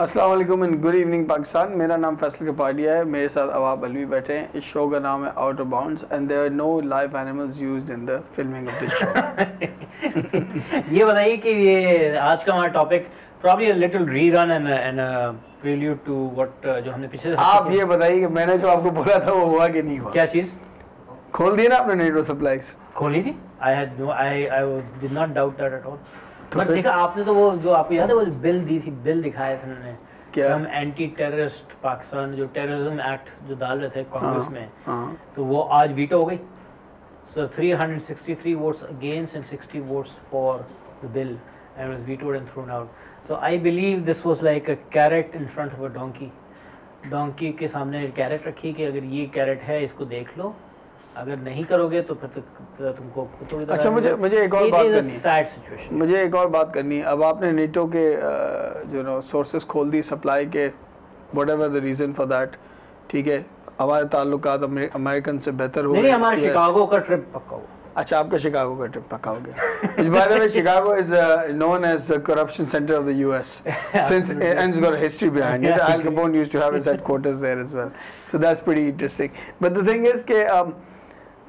अस्सलाम वालेकुम and good evening Pakistan. मेरा नाम फैसल कपाडिया है, मेरे साथ अवाब अलवी बैठे हैं। इस शो का नाम है Outer Bounds and there are no live animals used in the filming of this show. ये बताइए कि ये आज का हमारा topic probably a little rerun and prelude to what जो हमने पिछले आप ये बताइए कि मैंने जो आपको बोला था वो हुआ कि नहीं हुआ? क्या चीज़ खोल दिया ना आपने नेटो सप्लाईज? खोली थी। I did not doubt that at all. But देखा आपने तो वो जो आपको याद है वो बिल दी थी, बिल दिखाया था उन्होंने क्या? हम एंटी टेररिस्ट पाकिस्तान जो टेररिज्म एक्ट जो डाल रहे थे कांग्रेस में, तो वो आज वीटो हो गई। So 363 votes against and 60 votes for the bill and was vetoed and thrown out. So I believe this was like a carrot in front of a donkey के सामने कैरेट रखी कि अगर ये कैरेट है इसको देख लो, अगर नहीं करोगे तो फिर तुमको अच्छा, मुझे एक और बात करनी है। Sad situation. मुझे एक और बात करनी है। अब आपने नेटो के जो नो सोर्सेज खोल दी सप्लाई के, whatever the reason for that, ठीक है, हमारे ताल्लुकात अमेरिकन से बेहतर हो गए। नहीं, हमारा शिकागो का ट्रिप पक्का हुआ। अच्छा, आपका शिकागो का ट्रिप पक्का हो गया। By the way, Chicago is known as the corruption center of the US since and it's got a history behind it. Al Capone used to have his headquarters there as well, so that's pretty interesting. But the thing is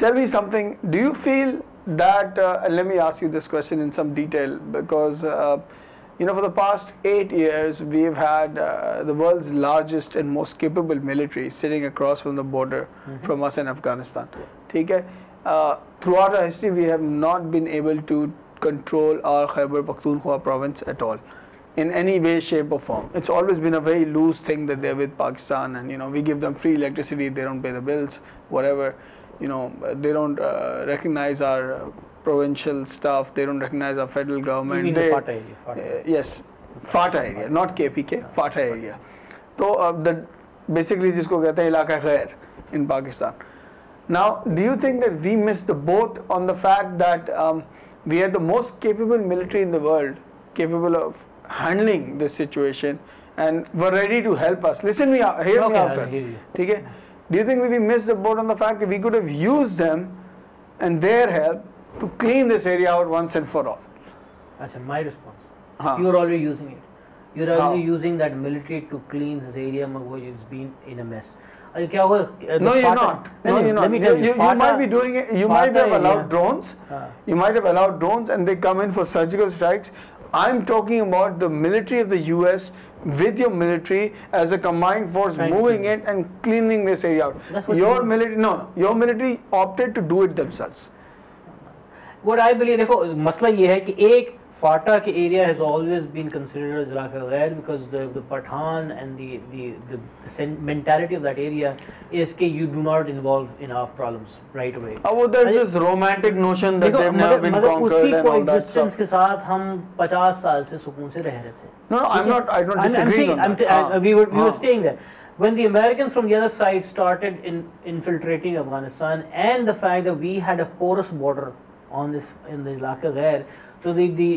tell me something. Do you feel that and let me ask you this question in some detail, because for the past 8 years we've had the world's largest and most capable military sitting across from the border from us in Afghanistan. ठीक है, throughout our history we have not been able to control our Khyber Pakhtunkhwa province at all in any way, shape or form. It's always been a very loose thing that they're with Pakistan, and we give them free electricity, they don't pay the bills, whatever. They don't recognize our provincial stuff, they don't recognize our federal government. You mean the FATA area? Yes, FATA area, not KPK, FATA area. So basically जिसको कहते हैं इलाका खैर in Pakistan. Now, do you think that we missed the boat on the fact that we are the most capable military in the world, capable of handling this situation, and were ready to help us? Listen me out, hear me out first. ठीक है? Do you think we missed the boat on the fact that we could have used them and their help to clean this area out once and for all? That's my response. You are already using it. You are already using that military to clean this area which has been in a mess. क्या हुआ? No, you're not. No, you're not. You might be doing it. You might have allowed drones. You might have allowed drones, and they come in for surgical strikes. I'm talking about the military of the US with your military as a combined force moving in and cleaning this area out. Your military opted to do it themselves. What I believe, देखो मसला ये है कि एक फाटा के area has always been considered as इलाका गैर because the Pathan and the mentality of that area is कि you do not involve in our problems right away. There's this romantic notion that they have been conquered and all that stuff. के साथ हम 50 साल से सुकून से रह रहे थे. No, I don't disagree on that. We were staying there. When the Americans from the other side started infiltrating Afghanistan, and the fact that we had a porous border on this in the Ilaka there, so the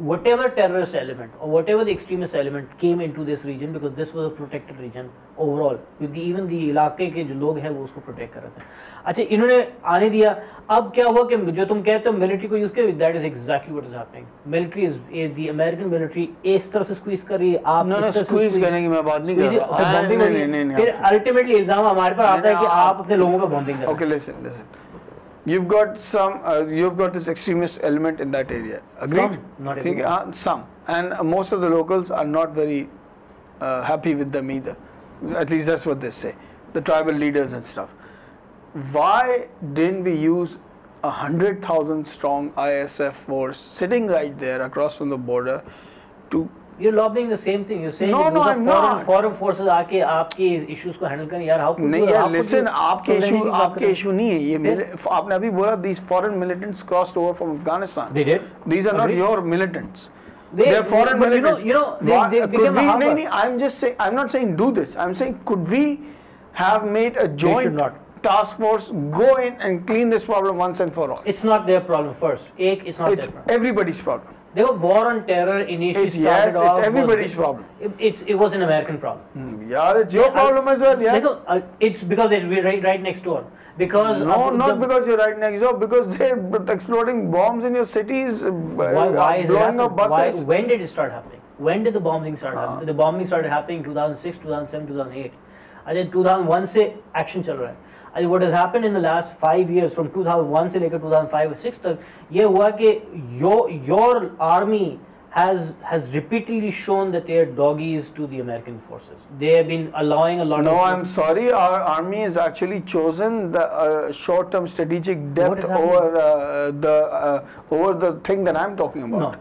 whatever terrorist element or whatever the extremist element came into this region, because this was a protected region overall, with even the इलाके के जो लोग हैं वो उसको protect कर रहे थे. अच्छा, इन्होंने आने दिया. अब क्या हुआ कि जो तुम कहते हो मिलिट्री को यूज कर, that is exactly what is happening. Military is the American military इस तरह से स्क्वीज कर रही है. आप स्क्वीज करने की मैं बात नहीं कर रहा. नहीं. फिर अल्टीमेटली इल्जाम हमारे पर आता है कि आप अपने लोगों पर बॉम्बिंग कर रहे हैं. Okay, listen. You've got this extremist element in that area. Agreed? Some, not everyone. Some, and most of the locals are not very happy with them either. At least that's what they say. The tribal leaders and stuff. Why didn't we use 100,000 strong ISF force sitting right there across from the border to? You're lobbying the same thing. You're saying no, I'm not. Foreign forces आके आपके issues को handle करें यार. How could नहीं यार, listen, आपके issue नहीं है ये. आपने अभी बोला these foreign militants crossed over from Afghanistan. They did. These are not your militants. They're foreign militants. They became a harbor. I'm just saying. I'm not saying do this. I'm saying could we have made a joint task force go in and clean this problem once and for all? It's not their problem first. It's not their problem. It's everybody's problem. देखो, war on terror initially started off. It's everybody's problem. It was an American problem. Yeah, it's your problem as well. Yeah. देखो, it's because we're right next door. Because no, not because you're right next door. Because they're exploding bombs in your cities, blowing up buses. When did it start happening? When did the bombing start happening? The bombing started happening in 2006, 2007, 2008. I think 2001 से action चल रहा है. I think what has happened in the last 5 years from 2001 से लेकर 2005 or 6 तक ये हुआ कि your army has repeatedly shown that they are doggies to the American forces. They have been allowing a lot No, of... I'm sorry, our army has actually chosen the short-term strategic depth over the thing that I'm talking about. No.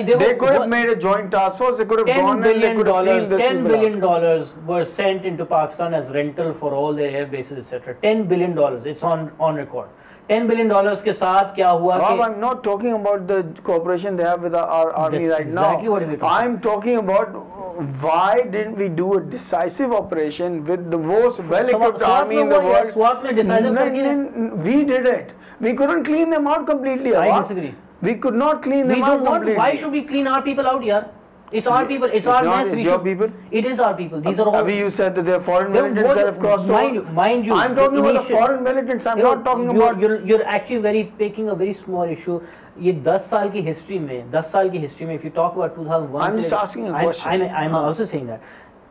They could have made a joint task force, they could have gone and they could have cleaned this $10 billion were sent into Pakistan as rental for all their air bases, etc. $10 billion, it's on record. $10 billion के साथ क्या हुआ Rob, I'm not talking about the cooperation they have with our army right exactly now. What we're talking I'm talking about why didn't we do a decisive operation with the most well-equipped army in the world? SWAT में decisive We did it. We couldn't clean them out completely. I disagree. We could not clean them out completely. Why should we clean our people out here? It's our people. It's our mess. It's your people. It is our people. These are all. Abhi, you said that they are foreign militants that have crossed over. Mind you. I'm talking about the foreign militants. I'm not talking about. You're actually picking a very small issue. ये 10 साल की history में, if you talk about 2001. I'm just asking a question. I'm also saying that.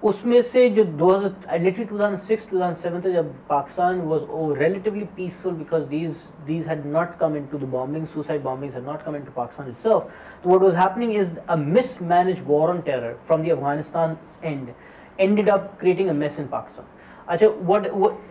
उसमें से जो literally 2006, 2007 तक जब Pakistan was relatively peaceful because these had not come into the bombings, suicide bombings had not come into Pakistan itself. So what was happening is a mismanaged war on terror from the Afghanistan end ended up creating a mess in Pakistan. अच्छा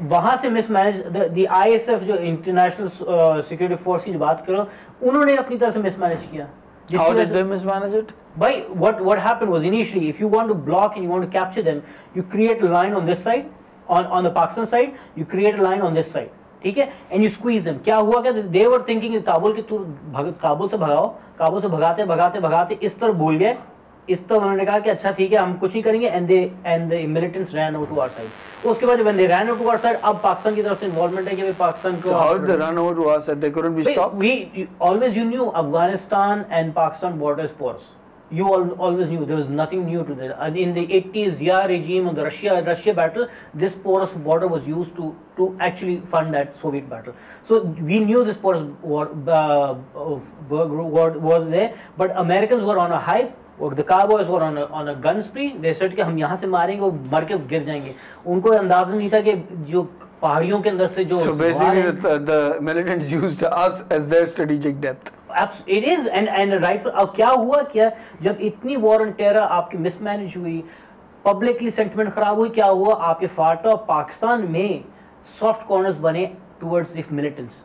वहाँ से mismanaged the ISF जो International Security Force की जो बात करो उन्होंने अपनी तरफ से mismanage किया. How did they mismanage it? By what happened was initially, if you want to block and you want to capture them, you create a line on this side, on the Pakistan side, you create a line on this side, ठीक है? And you squeeze them. क्या हुआ क्या? They were thinking Kabul के तू काबुल से भगाओ, काबुल से भगाते इस तरफ भूल गए, इस तरफ उन्होंने कहा कि अच्छा ठीक है हम कुछ नहीं करेंगे and the militants ran over to our side. उसके बाद when they ran over to our side, अब पाकिस्तान की तरफ से involvement है कि पाकिस्तान को. How did they run over to our side? They couldn't be stopped. You knew Afghanistan and Pakistan border is porous. You always knew there was nothing new to that. And in the 80s Zia regime of the Russia battle, this porous border was used to actually fund that Soviet battle. So we knew this porous war was there, but Americans were on a hype. The cowboys were on a gun spree. They said कि हम यहाँ से मारेंगे वो मर के गिर जाएंगे. उनको अंदाज़ा नहीं था कि जो पहाड़ियों के अंदर से जो. So basically the militants used us as their strategic depth. It is and right. अब क्या हुआ क्या जब इतनी war on terror आपकी mismanage हुई, publicly sentiment खराब हुई, क्या हुआ आपके फाटा पाकिस्तान में soft corners बने towards the militants.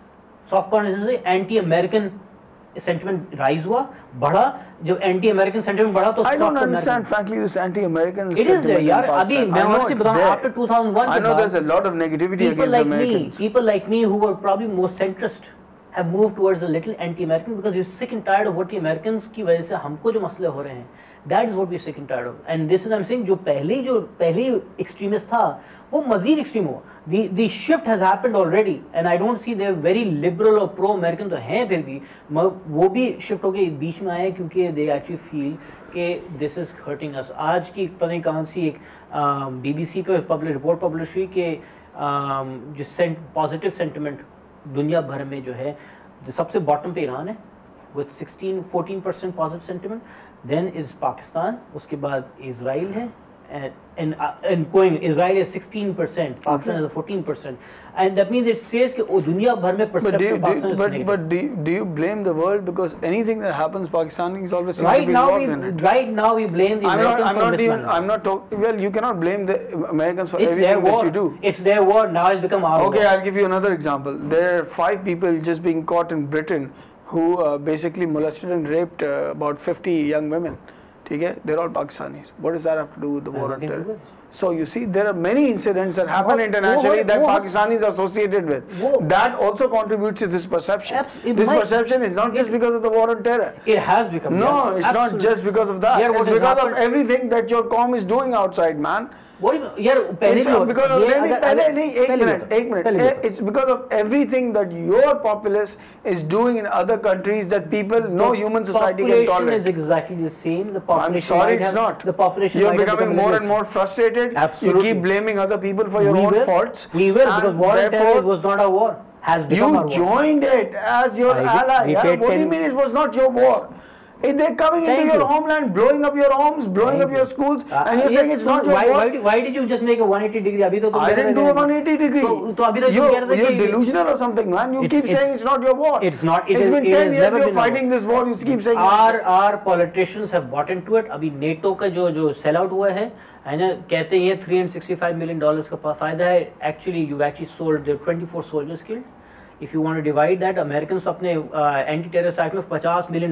Soft corners से anti-American sentiment rise हुआ बढ़ा जब anti-American sentiment बढ़ा तो I don't understand frankly this anti-American it is there यार अभी मैं आपसे बताऊं after 2001 I know there's a lot of negativity against Americans. People like me who were probably more centrist have moved towards a little anti-American because we're sick and tired of what the Americans की वजह से हमको जो मसले हो रहे हैं. That is what we're sick and tired of. And this is I'm saying जो पहली extremist था वो मज़ीद extreme हुआ. The shift has happened already and I don't see they're very liberal or pro-American तो हैं फिर भी वो भी shift होके बीच में आए क्योंकि they actually feel कि this is hurting us. आज की पता नहीं कहाँ सी एक BBC पे report publish हुई कि जो positive sentiment दुनिया भर में जो है सबसे bottom पे ईरान है with 14% positive sentiment, then is Pakistan, उसके बाद Israel है and going Israel is 16%, Pakistan is 14%, and that means it says कि दुनिया भर में perception of Pakistan is negative. But do you blame the world because anything that happens Pakistanis always seem to be involved in it? Right now we blame the Americans for mismanagement. I'm not talking. Well, you cannot blame the Americans for it's everything that you do. It's their war. Now it's become our war. Okay, I'll give you another example. There are 5 people just being caught in Britain who basically molested and raped about 50 young women. Okay? They're all Pakistanis. What does that have to do with the war on terror? So you see, there are many incidents that happen internationally that Pakistanis are associated with. That also contributes to this perception. This perception is not just because of the war on terror. It has become. No, it's not just because of that. It's because of everything that your QOM is doing outside, man. It's because of everything that your populace is doing in other countries that people, no human society can tolerate. The population is exactly the same. The population I'm sorry, it's not. The population you're becoming more and more frustrated. Absolutely. You keep blaming other people for your own faults. We will, because war on terror was not our war. Has become our war. You joined it as your ally. What do you mean it was not your war? They're coming into your homeland, blowing up your homes, blowing up your schools, and you're saying it's not your fault. Why did you just make a 180 degree? अभी तो I didn't do a 180 degree. तो अभी तो you're delusional or something, man. You keep saying it's not your war. It's not. It's been 10 years you're fighting this war. You keep saying. Our politicians have bought into it. अभी NATO का जो sell out हुआ है ना, कहते हैं $365 million का फायदा है. Actually, you've actually sold the 24 soldiers killed. If you want to divide that, Americans अपने anti-terrorist act में $50 million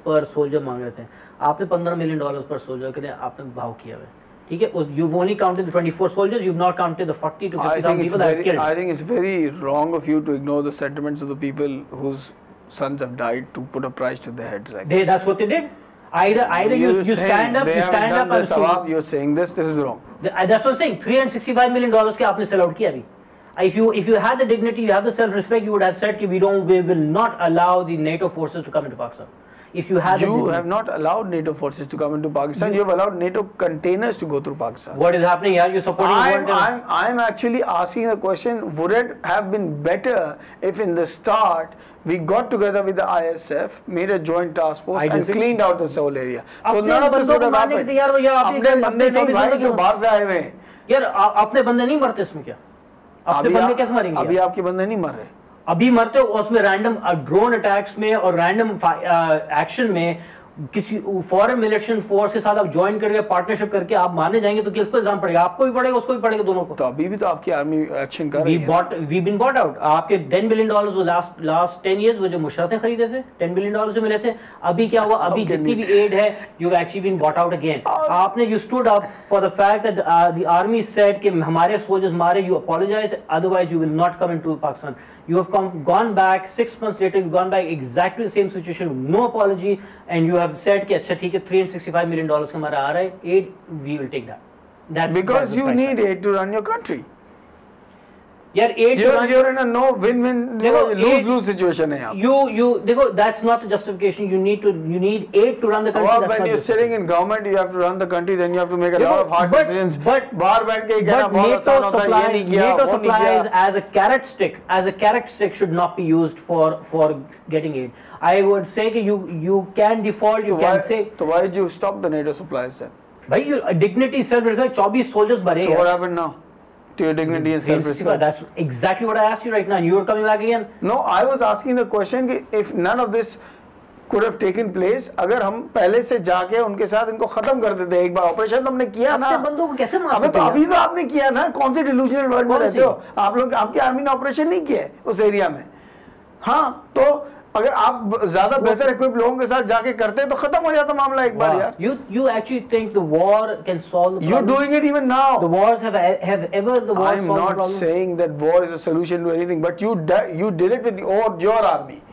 per soldier मांग रहे थे. आपने $15 million per soldier के लिए आपने भाव किया है. ठीक है? You've only counted the 24 soldiers. You've not counted the 40 to 50,000 people that have killed. I think it's very wrong of you to ignore the sentiments of the people whose sons have died to put a price to their heads like That's what they did. Either you stand up, and Sawab, you're saying this is wrong. That's what I'm saying. $365 million के आपने sell out किया अभी. If you had the dignity, you have the self-respect, you would have said we will not allow the NATO forces to come into Pakistan. If you had you have not allowed NATO forces to come into Pakistan. You have allowed NATO containers to go through Pakistan. What is happening here? You're supporting. I'm actually asking the question: would it have been better if in the start we got together with the ISF, made a joint task force, and cleaned out the whole area? So none of this would have happened. अपने बंदे नहीं भाई जो बाहर से आए हुए हैं. यार अपने बंदे नहीं मरते इसमें क्या? अपने बंदे कैसे मरेंगे? अभी आपके बंदे नहीं मर रहे. अभी मरते हो उसमें रैंडम ड्रोन अटैक्स में और रैंडम एक्शन में किसी फॉरेन मिलिटेंट फोर्स के साथ आप ज्वाइन करके पार्टनरशिप करके आप मारने जाएंगे तो किसको एग्जाम पड़ेगा? आपको भी पड़ेगा, उसको भी पड़ेगा, दोनों को. तो अभी भी तो आपकी आर्मी एक्शन कर रही है. We been bought out. आपके $10 billion वो लास्ट 10 years वो जो मुशर्रफ ने खरीदे थे $10 billion जो मिले थे, अभी क्या हुआ? अभी जितनी भी एड है you actually been bought out again. आपने you stood up for the fact that the army said कि हमारे सोल्जर्स मारे, you apologize, otherwise you will not come into Pakistan. You have gone back 6 months later. You've gone back exactly the same situation, no apology, and you have said कि अच्छा ठीक है $365 million का हमारा आ रहा है aid, we will take that. That's because you need aid to run your country. यार aid you're in a no win-win lose-lose situation है यहाँ. You देखो, that's not the justification. You need aid to run the country. Or when you're sitting in government, you have to run the country. Then you have to make a lot of hard decisions. But बाहर बैठ के कहना बहुत आसान होता है, ये नहीं किया, NATO supplies as a carrot stick should not be used for getting aid. I would say कि you can default. You can say. So why did you stop the NATO supplies then? भाई your dignity self-respect 24 soldiers मरे. So what happened now? To your dignity and self-respect. That's exactly what I asked you right now. You are coming back again. No, I was asking the question कि if none of this could have taken place, अगर हम पहले से जाके उनके साथ इनको खत्म कर देते, एक बार ऑपरेशन तो हमने किया ना. अपने बंदों को कैसे मार सकते हैं? तो अभी तो आपने किया ना. कौन से डिल्यूजनल वर्ल्ड में रहते हो आप लोग? आपकी आर्मी ने ऑपरेशन नहीं किया है उस एरिया में. हाँ, तो अगर आप ज्यादा बेहतर इक्विप लोगों के साथ जाके करते तो खत्म हो जाता मामला एक बार यार. You actually think the war can solve the problem? You're doing it even now. The wars have ever the wars solved the problem? I'm not saying that war is a solution to anything, but you did it with your army.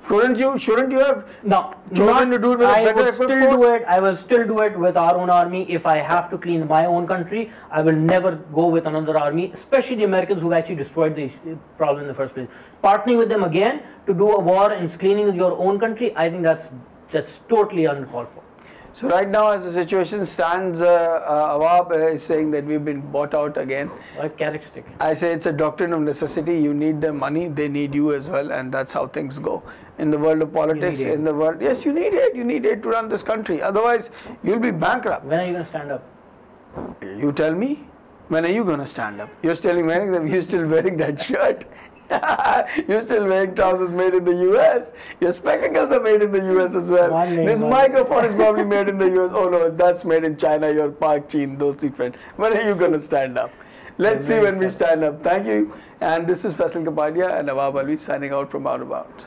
Shouldn't you have chosen to do it with a better equipped force? I will still do it with our own army. If I have to clean my own country, I will never go with another army, especially the Americans who actually destroyed the problem in the first place. Partnering with them again to do a war and cleaning your own country, I think that's totally uncalled for. So right now, as the situation stands, Awab is saying that we've been bought out again. Like carrot stick. I say it's a doctrine of necessity. You need their money, they need you as well, and that's how things go. In the world of politics, in the world, yes, you need it. You need it to run this country. Otherwise, you'll be bankrupt. When are you going to stand up? You tell me. When are you going to stand up? You're still wearing that shirt. You're still wearing trousers made in the US. Your spectacles are made in the US as well. This microphone is probably made in the US. Oh no, that's made in China. You're Park Chin, those three friends. When are you going to stand up? Let's see when we stand up. Thank you. And this is Faisal Kapadia and Awab Alvi signing out from Out of Bounds.